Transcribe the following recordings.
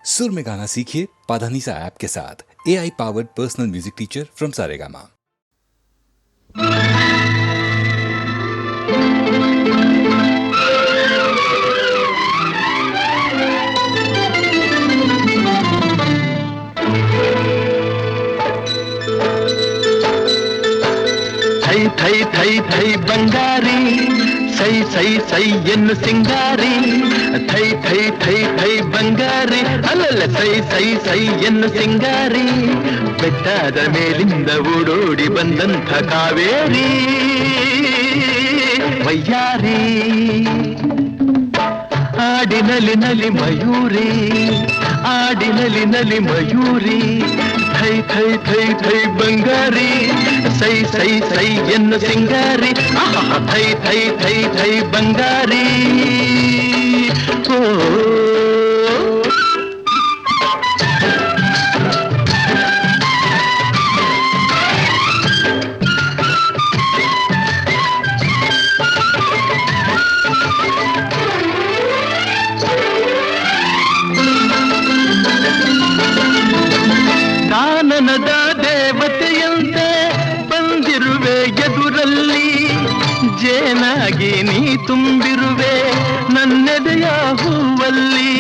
सुर में गाना सीखिए पाधानीसा ऐप के साथ। AI powered personal music teacher from Saregama. ಥೈ ಥೈ ಥೈ ಥೈ ಬಂಗಾರಿ ಸೈ ಸೈ ಸೈ ಎನ್ನು ಸಿಂಗಾರಿ ಥೈ ಥೈ ಥೈ ಥೈ ಬಂಗಾರಿ ಅಲ್ಲಲ್ಲ ಸೈ ಸೈ ಸೈ ಎನ್ನು ಸಿಂಗಾರಿ ಬೆಟ್ಟದ ಮೇಲಿಂದ ಓಡೋಡಿ ಬಂದಂಥ ಕಾವೇರಿ ವಯ್ಯಾರಿ ಆಡಿನಲಿ ನಲಿ ಮಯೂರಿ ಆಡಿನಲಿ ನಲಿ ಮಯೂರಿ ಥೈ ಥೈ ಥೈ ಥೈ ಬಂಗಾರಿ ಸೈ ಸೈ ಸೈ ಎನ್ನು ಸಿಂಗಾರಿ ಥೈ ಥೈ ಥೈ ಥೈ ಬಂಗಾರಿ ಓ ಕಾನನದ ದೇವತೆಯಂತೆ ಬಂದಿರುವೆ ಎದುರಲ್ಲಿ ಜೇನಾಗಿ ನೀ ತುಂಬಿರುವೆ ನನ್ನೆದೆಯ ಹೂವಲ್ಲಿ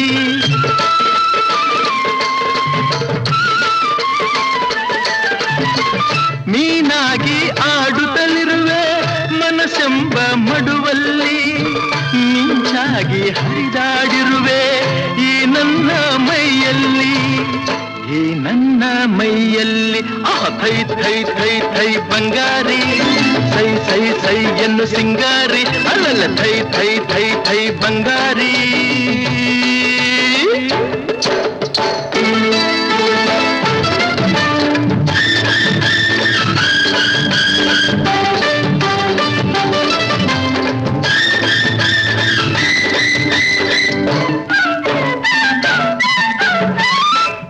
ಮೀನಾಗಿ ಆಡುತ್ತಲಿರುವೆ ಮನಸ್ಸೆಂಬ ಮಡುವಲ್ಲಿ ಮಿಂಚಾಗಿ ಹರಿದಾಡಿರುವೆ ಈ ನನ್ನ ಮೈಯಲ್ಲಿ ಈ ನನ್ನ ಮೈಯಲ್ಲಿ ಥೈ ಥೈ ಥೈ ಥೈ ಬಂಗಾರಿ ಸೈ ಸೈ ಸೈ ಎನ್ನು ಸಿಂಗಾರಿ ಅಲ್ಲಲ್ಲ ಥೈ ಥೈ ಥೈ ಥೈ ಬಂಗಾರಿ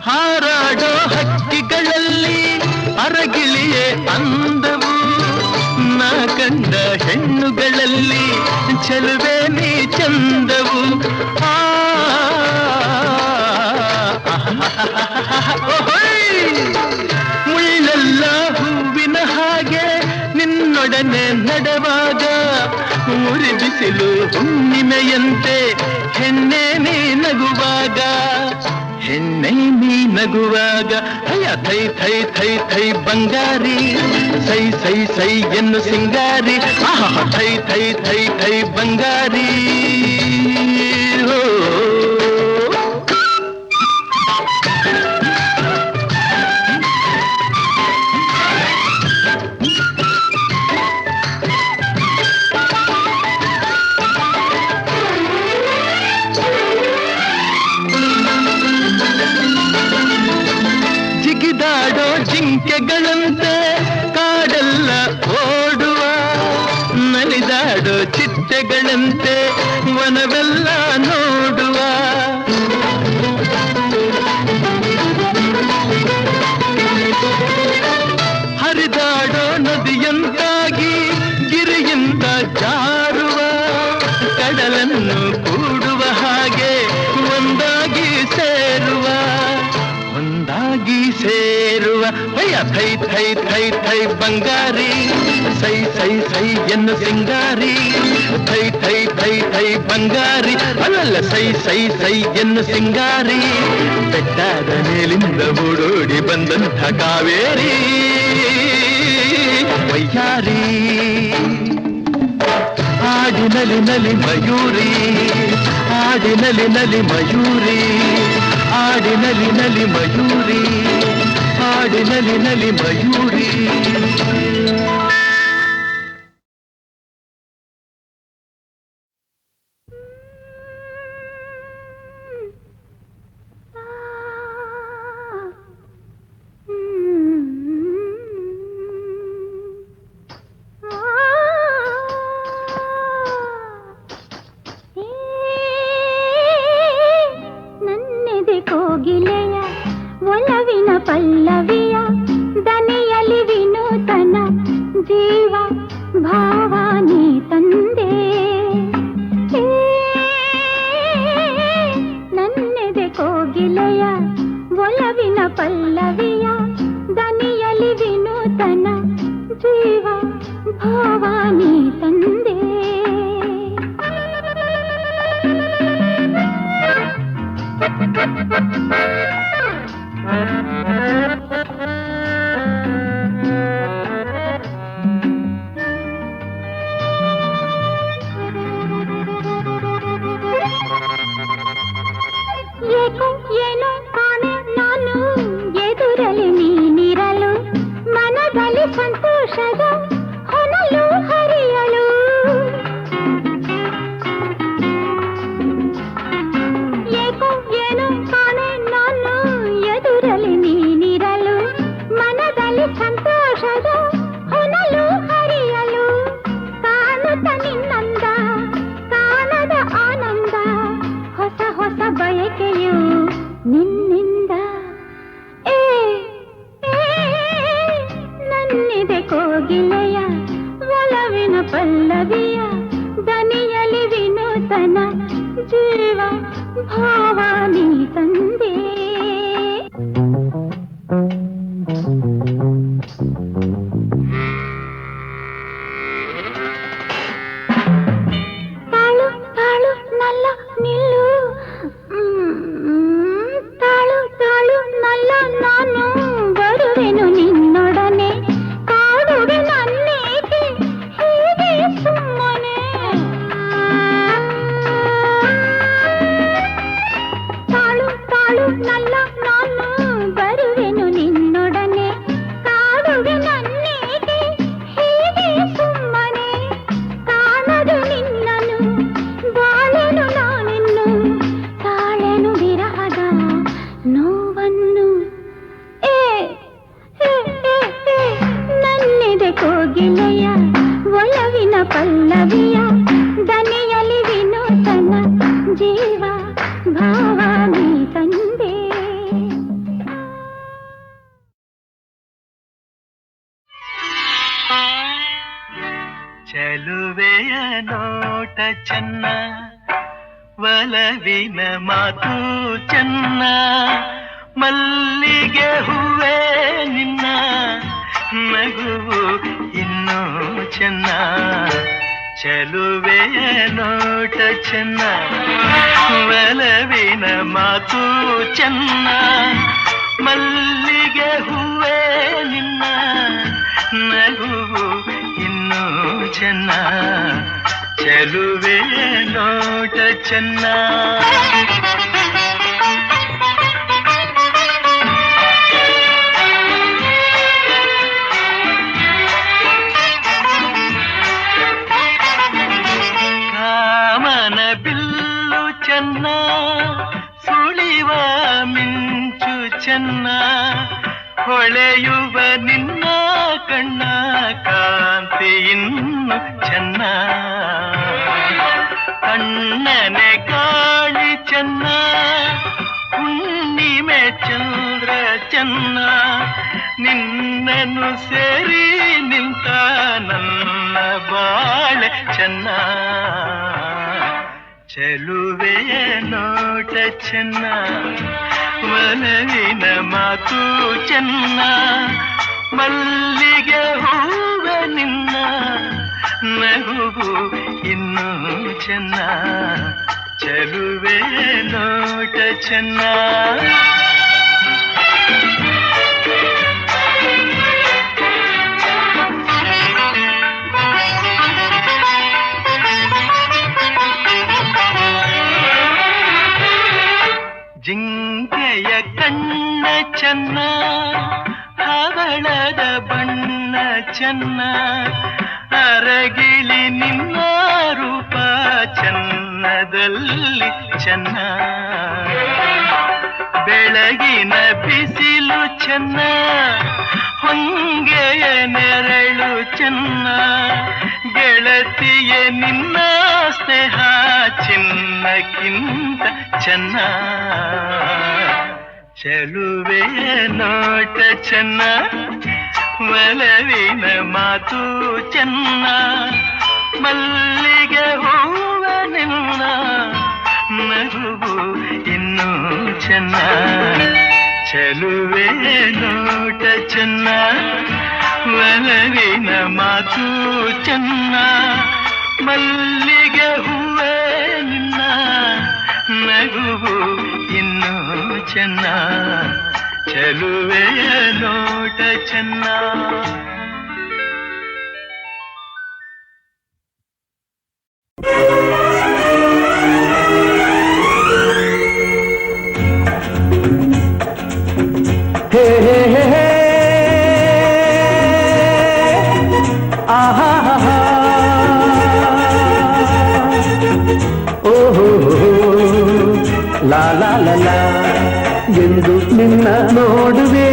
ಹಾರಾಡೋ ಹಕ್ಕಿಗಳಲ್ಲಿ ಅರಗಿಳಿಯೇ ಅಂದವು ನಾ ಕಂಡ ಹೆಣ್ಣುಗಳಲ್ಲಿ ಚೆಲುವೆ ನೀ ಚಂದವು ಮುಳ್ಳೆಲ್ಲ ಹೂವಿನ ಹಾಗೆ ನಿನ್ನೊಡನೆ ನಡೆವಾಗ ಉರಿ ಬಿಸಿಲು ಹುಣ್ಣಿಮೆಯಂತೆ ಹೆಣ್ಣೆ ನೀ ನಗುವಾಗ ಹೆಣ್ಣೆ ನೀ ನಗುವಾಗ ಅಯ್ಯ ಥೈ ಥೈ ಥೈ ಥೈ ಬಂಗಾರಿ ಸೈ ಸೈ ಸೈ ಎನ್ನು ಸಿಂಗಾರಿ ಥೈ ಥೈ ಥೈ ಥೈ ಬಂಗಾರಿ ಜಿಗಿದಾಡೋ ಜಿಂಕೆಗಳಂತೆ ಕಾಡೆಲ್ಲ ಓಡುವ ನಲಿದಾಡೋ ಚಿಟ್ಟೆಗಳಂತೆ ವನವೆಲ್ಲ ನೋಡುವ ಹರಿದಾಡೋ ನದಿಯಂತಾಗಿ ಗಿರಿಯಿಂದ ಜಾರುವ ಕಡಲನ್ನು ಕೂಡುವ ಹಾಗೆ ಒಂದಾಗಿ ಸೇರುವ ಒಂದಾಗಿ ಸೇರುವ ಭಯ ಥೈ ಥೈ ಥೈ ಥೈ ಬಂಗಾರಿ ಸೈ ಸೈ ಸೈ ಎನ್ನು ಸಿಂಗಾರಿ ಥೈ ಥೈ ಥೈ ಥೈ ಬಂಗಾರಿ ಅಲ್ಲಲ್ಲ ಸೈ ಸೈ ಸೈ ಎನ್ನು ಸಿಂಗಾರಿ ಬೆಟ್ಟದ ಮೇಲಿಂದ ಓಡೋಡಿ ಬಂದಂಥ ಕಾವೇರಿ ವಯ್ಯಾರಿ ಆಡಿನಲಿ ನಲಿ ಮಯೂರಿ ಆಡಿನಲಿ ನಲಿ ಮಯೂರಿ ಆಡಿನಲಿ ನಲಿ ಮಯೂರಿ ಆಡಿನಲಿ ನಲಿ ಮಯೂರಿ ಕೋಗಿಲೆಯ ಒಲವಿನ ಪಲ್ಲವಿಯ ದನಿಯಲಿ ವಿನೂತನ ಜೀವ ಭಾವಾನಿ ತಂದೆ ನನ್ನೆದೆ ಕೋಗಿಲೆಯ ಪಲ್ಲವಿಯ ದನಿಯಲಿ ವಿನೂತನ ಜೀವ ಭಾವಾನಿ ತಂದೆ. ಏಕೋ ಏನೋ ಕಾಣೆ ನಾನು ಎದುರಲಿ ನೀನಿರಲು, ಮನದಲ್ಲಿ ಸಂತೋಷದ ಹೊನಲು ಹರಿಯಲು. ಏಕೋ ಏನೋ ಕಾಣೆ ನಾನು ಎದುರಲಿ ನೀನಿರಲು, ಮನದಲ್ಲಿ ಸಂತೋಷದ ಹೊನಲು ಹರಿಯಲು. ಕಾಣುತ್ತ ನಿನ್ನಂದ ಕಾಣದ ಆನಂದ, ಹೊಸ ಹೊಸ ಬಯಕೆಯು ನಿನ್ನಿಂದ. ನನ್ನಿದೆ ಕೋಗಿಲೆಯ ಒಲವಿನ ಪಲ್ಲವಿಯ ದನಿಯಲಿ ವಿನೂತನ ಜೀವ ಭಾವಾನಿ ತಂದೆ. ತಾಳು ತಾಳು ನಲ್ಲ ನಿಲ್ಲು, ತಾಳು ತಾಳು ನಲ್ಲ ನಾನು ಬರುವೆನು ನಿನ್ನೊಡನೆ, ಕಾಡುವೆ ನನ್ನೇಕೆ ಹೀಗೆ ಸುಮ್ಮನೆ. ತಾಳು ತಾಳು ನಲ್ಲ ನಾನು ಬರುವೆನು ನಿನ್ನೊಡನೆ, ಕಾಡುವೆ ನನ್ನೇಕೆ ಹೀಗೆ ಸುಮ್ಮನೆ. ಕಾಣದು ನಿನ್ನನು ಬಾಳೆನು ನಾನಿನ್ನು, ತಾಳೆನು ವಿರಹದ ನೋವನ್ನು. ನನ್ನಿದೆ ಕೋಗಿಲೆಯ ಒಲವಿನ ಪಲ್ಲವಿಯ ದನಿಯಲಿ ವಿನೂತನ ಜೀವ ಭಾವಾನಿ ತಂದೆ. ಚೆಲುವೆಯ ನೋಟ ಚೆನ್ನ, ಒಲವಿನ ಮಾತು ಚೆನ್ನ, ಮಲ್ಲಿಗೆ ಹೂವೇ ನಿನ್ನ ನಗುವು ಇನ್ನೂ ಚೆನ್ನ. ಚೆಲುವೆಯ ನೋಟ ಚೆನ್ನ, ಒಲವಿನ ಮಾತು ಚೆನ್ನ, ಮಲ್ಲಿಗೆ ಹೂವೇ ನಿನ್ನ ನಗುವು ಇನ್ನೂ ಚೆನ್ನ. ಚೆಲುವೆಯ ನೋಟ ಚೆನ್ನ. ಕಾಮನ ಬಿಲ್ಲು ಚೆನ್ನ, ಸುಳಿವ ಮಿಂಚು ಚೆನ್ನ, ಹೊಳೆಯುವ ನಿನ್ನ ಕಣ್ಣ ಕಾಂತಿ ಇನ್ನು ಚೆನ್ನ. ಕಣ್ಣನೆ ಕಾಳಿ ಚೆನ್ನ, ಹುಣ್ಣಿಮೆ ಚಂದ್ರ ಚೆನ್ನ, ನಿನ್ನನ್ನು ಸೇರಿ ನಿಂತ ನನ್ನ ಬಾಳೆ ಚೆನ್ನ. ಚೆಲುವೆಯ ನೋಟ ಚೆನ್ನ, ಒಲವಿನ ಮಾತು ಚೆನ್ನ, ಮಲ್ಲಿಗೆ ಹೂವ ನಿನ್ನ ನಗುವು ಇನ್ನೂ ಚೆನ್ನ. ಚೆಲುವೆಯ ನೋಟ ಚೆನ್ನ. ಜಿಂಕೆಯ ಕಣ್ಣ ಚೆನ್ನ, ಹವಳದ ಬಣ್ಣ ಚೆನ್ನ, ಅರಗಿಳಿ ನಿನ್ನ ರೂಪ ಚೆನ್ನದಲ್ಲಿ ಚೆನ್ನ. ಬೆಳಗಿನ ಬಿಸಿಲು ಚೆನ್ನ, ಹೊಂಗೆಯ ನೆರಳು ಚೆನ್ನ, ಗೆಳತಿಯ ನಿನ್ನ ಸ್ನೇಹ ಚಿನ್ನಕ್ಕಿಂತ ಚೆನ್ನ. ಚೆಲುವೆಯ ನೋಟ ಚೆನ್ನ, ಒಲವಿನ ಮಾತು ಚೆನ್ನ, ಮಲ್ಲಿಗೆ ಹೂವ ನಿನ್ನ ನಗುವು ಇನ್ನೂ ಚೆನ್ನ. ಚೆಲುವೆ ನೋಟ ಚೆನ್ನ ಒಲವಿನ ಮಾತು ಚೆನ್ನ ಮಲ್ಲಿಗೆ ಹೂವೇ ನಿನ್ನ ನಗುವು ಇನ್ನೂ ಚೆನ್ನ ಚೆಲುವೆಯ ನೋಟ ಚೆನ್ನ. ಹೇ ಹೇ ಹೇ ಹೇ ಆಹಾ ಹಾ ಓಹೋ ಲಾ ಲಾ ಲಾ ಲಾ ಎಂದು ನಿನ್ನ ನೋಡುವೆ,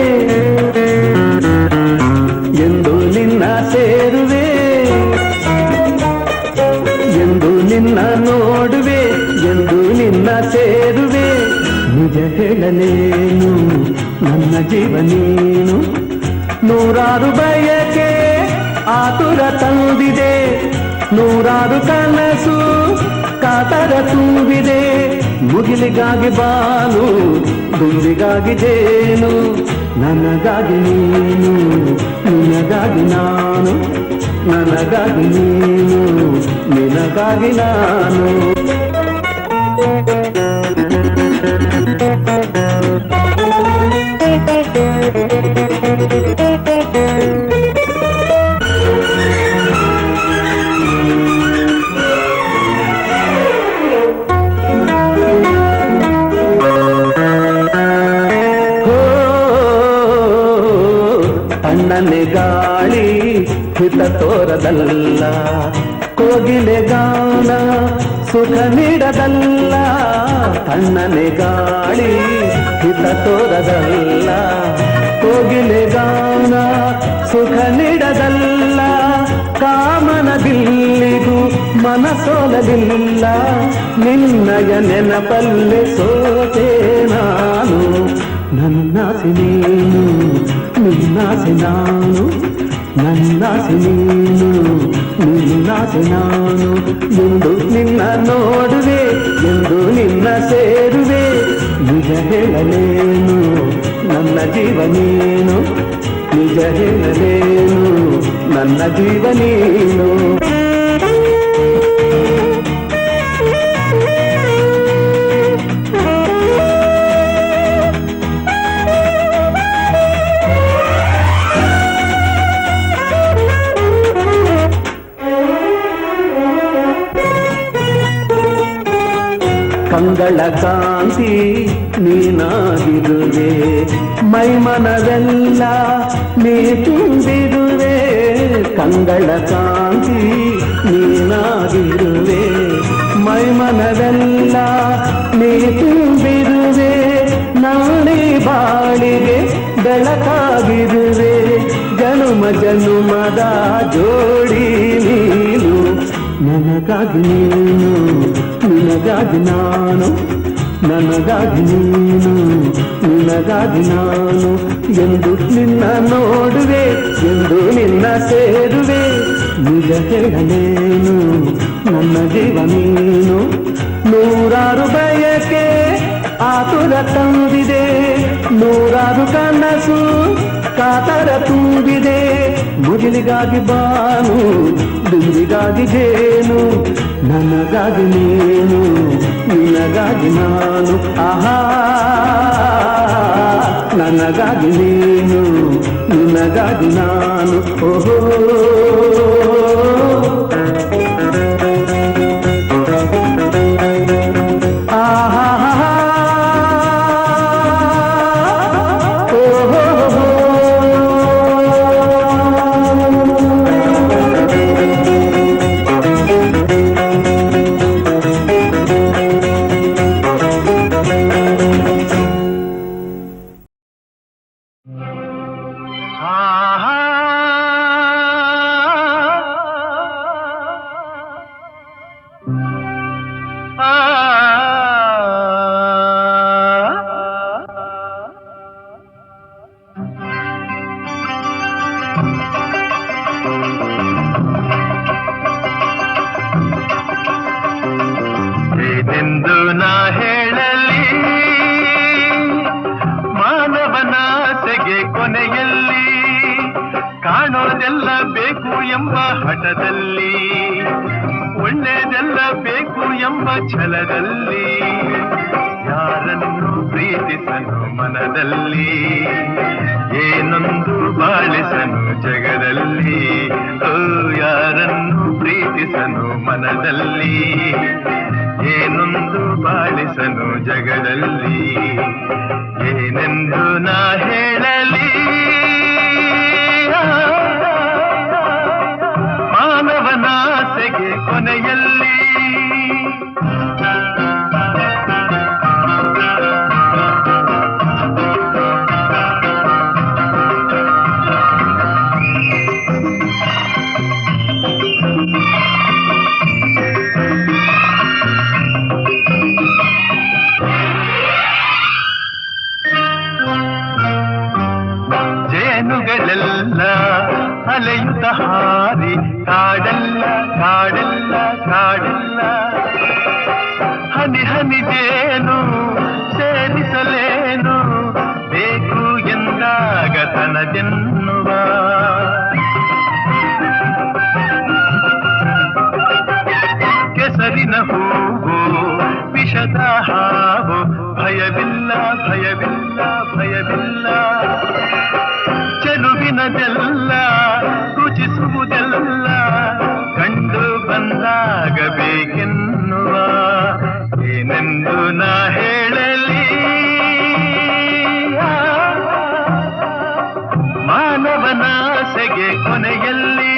ಎಂದು ನಿನ್ನ ಸೇರುವೆ, ಎಂದು ನಿನ್ನ ನೋಡುವೆ, ಎಂದು ನಿನ್ನ ಸೇರುವೆ. ನಿಜ ಹೇಳಲೇನು ನನ್ನ ಜೀವ ನೀನು, ನೂರಾರು ಬಯಕೆ ಆತುರ ತಂದಿದೆ, ನೂರಾರು ಕನಸು ಕಾತರ ತುಂಬಿದೆ. ಮುಗಿಲಿಗಾಗಿ ಬಾನು, ದುಂಬಿಗಾಗಿ ಜೇನು, ನನಗಾಗಿ ನೀನು, ನಿನಗಾಗಿ ನಾನು, ನನಗಾಗಿ ನೀನು, ನಿನಗಾಗಿ ನಾನು. ತಣ್ಣನೆ ಗಾಳಿ ಹಿತ ತೋರದಲ್ಲ, ಕೋಗಿಲೆ ಗಾನ ಸುಖ ನೀಡದಲ್ಲ. ತಣ್ಣನೆ ಗಾಳಿ ಹಿತ ತೋರದಲ್ಲ, ಕೋಗಿಲೆ ಗಾನ ಸುಖ ನೀಡದಲ್ಲ. ಕಾಮನ ಬಿಲ್ಲಿಗೂ ಮನಸೋಲಲಿಲ್ಲ, ನಿನ್ನಯ ನೆನಪಲ್ಲೆ ಸೋತೆ ನಾನು. ನನ್ನಾಸೆ ನೀನು, ನಿನ್ನಾಸೆ ನಾನು, ನನ್ನಾಸೆ ನೀನು, ನಿನ್ನಾಸೆ ನಾನು. ಎಂದು ನಿನ್ನ ನೋಡುವೆ, ಎಂದು ನಿನ್ನ ಸೇರುವೆ. ನಿಜ ಹೇಳಲೇನು ನನ್ನ ಜೀವ ನೀನು, ನಿಜ ಹೇಳಲೇನು ನನ್ನ ಜೀವ ನೀನು. ಕಂಗಳ ಕಾಂತಿ ನೀನಾಗಿರುವೆ, ಮೈಮನವೆಲ್ಲ ನೀ ತುಂಬಿರುವೆ. ಕಂಗಳ ಕಾಂತಿ ನೀನಾಗಿರುವೆ, ಮೈಮನವೆಲ್ಲ ನೀ ತುಂಬಿರುವೆ. ನಾಳೆ ಬಾಳಿಗೆ ಬೆಳಕಾಗಿರುವೆ, ಜನುಮ ಜನುಮದ ಜೋಡಿ ನೀನು. ನನಗಾಗಿ ನೀನು, ನಿನಗಾಗಿ ನಾನು, ನನಗಾಗಿ ನೀನು, ನಿನಗಾಗಿ ನಾನು. ಎಂದು ನಿನ್ನ ನೋಡುವೆ, ಎಂದು ನಿನ್ನ ಸೇರುವೆ. ನಿಜ ಹೇಳಲೇನು ನನ್ನ ಜೀವ ನೀನು, ನೂರಾರು ಬಯಕೆ ಆತುರ ತಂದಿದೆ, ನೂರಾರು ಕನಸು ಕಾತರ ತುಂಬಿದೆ. ಮುಗಿಲಿಗಾಗಿ ಬಾನು, ದುಂಬಿಗಾಗಿ ಜೇನು, ನನಗಾಗಿ ನೀನು, ನಿನಗಾಗಿ ನಾನು. ಆಹಾ ನನಗಾಗಿ ನೀನು, ನಿನಗಾಗಿ ನಾನು. ಓಹೋ ಎಂಬ ಹಠದಲ್ಲಿ, ಒಳ್ಳೆಯದೆಲ್ಲ ಬೇಕು ಎಂಬ ಛಲದಲ್ಲಿ, ಯಾರನ್ನು ಪ್ರೀತಿಸನು ಮನದಲ್ಲಿ, ಏನೊಂದು ಬಾಳಿಸನು ಜಗದಲ್ಲಿ. ಓ ಯಾರನ್ನು ಪ್ರೀತಿಸನು ಮನದಲ್ಲಿ, ಏನೊಂದು ಬಾಳಿಸನು ಜಗದಲ್ಲಿ, ಏನೆಂದು ನಾ ಹೇಳಲಿ. ಮಾನವನಾಸೆಗೆ ಕೊನೆಯಲ್ಲಿ ಜೇನುಗಳೆಲ್ಲ ಅಲೆಯುತ್ತ ಹಾರಿ ಕಾಡಲ್ಲ ಕಾಡಲ್ಲ ಕಾಡಲ್ಲ, ಹನಿ ಹನಿದೇನು ಸೇರಿಸಲೇನು ಬೇಕು ಎಂದಾಗ ತನದೆನ್ನುವ. ಕೆಸರಿನ ಹೂವು ವಿಷದ ಹಾವು, ಭಯವಿಲ್ಲ ಭಯವಿಲ್ಲ ಭಯವಿಲ್ಲ, ಚೆಲುವಿನದೆಲ್ಲ ರುಚಿಸುವುದೆಲ್ಲ ಕಂಡು ಬಂದಾಗಬೇಕೆನ್ನುವ. ಏನೆಂದು ನಾ ಹೇಳಲಿ. ಮಾನವನಾಸೆಗೆ ಕೊನೆಯಲ್ಲಿ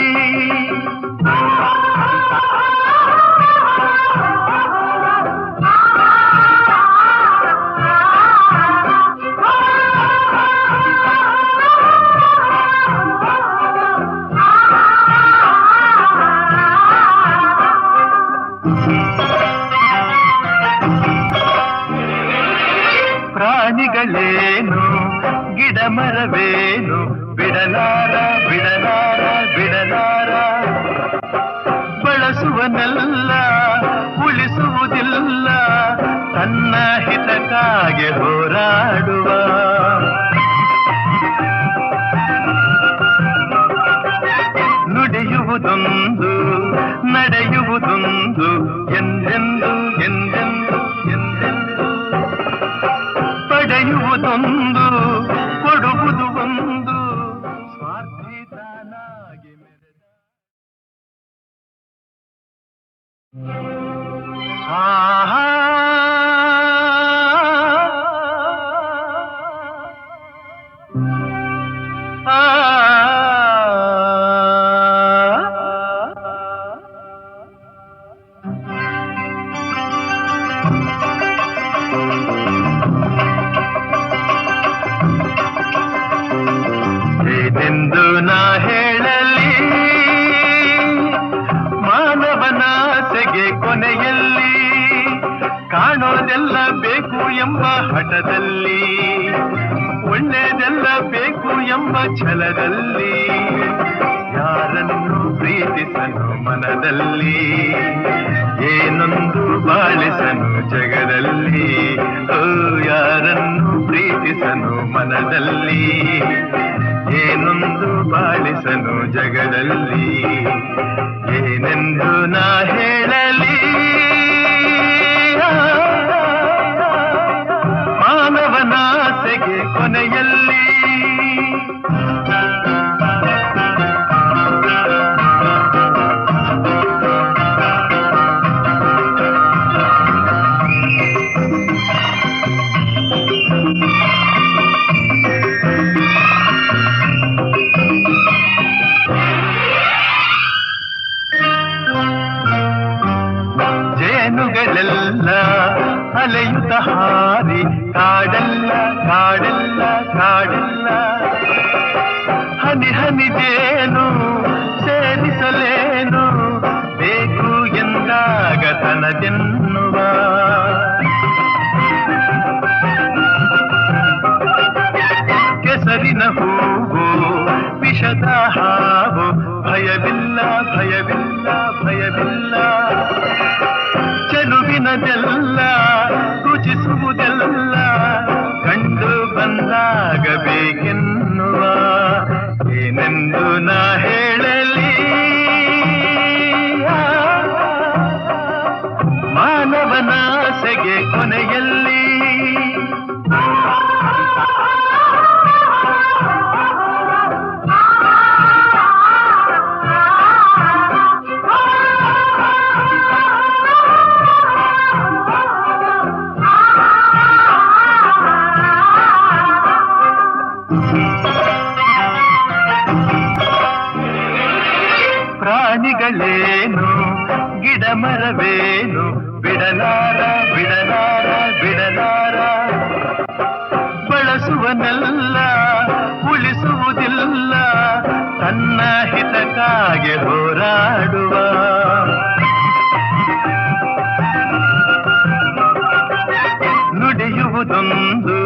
ಪ್ರಾಣಿಗಳೇನು ಗಿಡ ಮರವೇನು ಬಿಡಲಾರ ಬಿಡಲಾರ ಬಿಡಲಾರ, ಬಳಸುವನೆಲ್ಲ ಉಳಿಸುವುದಿಲ್ಲ ತನ್ನ ಹಿತಕ್ಕಾಗಿ ಹೋರಾಡುವ. ನುಡಿಯುವುದೊಂದು ನಡೆಯುವುದೊಂದು, ಎಂದೆಂದು ಎಂದೆಂದು ಎಂದೆಂದು, ಪಡೆಯುವುದೊಂದು ಕೊಡುವುದು ಒಂದು, ಸ್ವಾರ್ಥಿ ತಾನಾಗಿ ಮೆರೆದ. ಏನೆಂದು ನಾ ಹೇಳಲಿ. ಮಾನವನಾಸೆಗೆ ಕೊನೆಯಲ್ಲಿ ಕಾಣೋದೆಲ್ಲ ಬೇಕು ಎಂಬ ಹಠದಲ್ಲಿ, ಒಳ್ಳೆಯದೆಲ್ಲ ಬೇಕು ಎಂಬ ಛಲದಲ್ಲಿ, ಯಾರನ್ನು ಪ್ರೀತಿಸನು ಮನದಲ್ಲಿ, ಏನೊಂದು ಬಾಳಿಸನು ಜಗದಲ್ಲಿ. ಓ ಯಾರನ್ನು ಪ್ರೀತಿಸನು ಮನದಲ್ಲಿ, ಏನೊಂದು ಬಾಳಿಸನು ಜಗದಲ್ಲಿ, ಏನೆಂದು ನಾ ಹೇಳಲಿ. ಮಾನವನಾಸೆಗೆ ಕೊನೆಯಲ್ಲಿ ಜೇನುಗಳೆಲ್ಲ ಅಲೆಯುತ್ತ ಹಾರಿ ಕಾಡಲ್ಲ ಕಾಡಲ್ಲ ಕಾಡಲ್ಲ, ಹನಿ ಹನಿದೇನು ಸೇರಿಸಲೇನು ಬೇಕು ಎಂದಾಗ ತನದೆನ್ನುವ. ಕೆಸರಿನ ಹೂವು ವಿಷದ ಹಾವು, ಭಯವಿಲ್ಲ ಭಯವಿಲ್ಲ ಭಯವಿಲ್ಲ, ಚೆಲುವಿನದೆಲ್ಲ ರುಚಿಸುವುದೆಲ್ಲ ಕಂಡು ಬಂದಾಗಬೇಕೆನ್ನುವ. ಏನೆಂದು ನಾ ಹೇಳಲಿ. ಮರವೇನು ಬಿಡಲಾರ ಬಿಡಲಾರ ಬಿಡಲಾರ ಬಳಸುವನೆಲ್ಲ ಉಳಿಸುವುದಿಲ್ಲ ತನ್ನ ಹಿತಕ್ಕಾಗಿ ಹೋರಾಡುವ ನುಡಿಯುವುದೊಂದು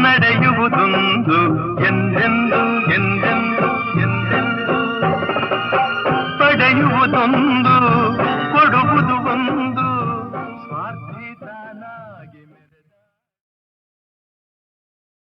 ನಡೆಯುವುದೊಂದು ಎಂದೆಂದು ಎಂದೆಂದು ಎಂದೆಂದು ಪಡೆಯುವುದೊಂದು ಕೊಡುವುದು ಒಂದು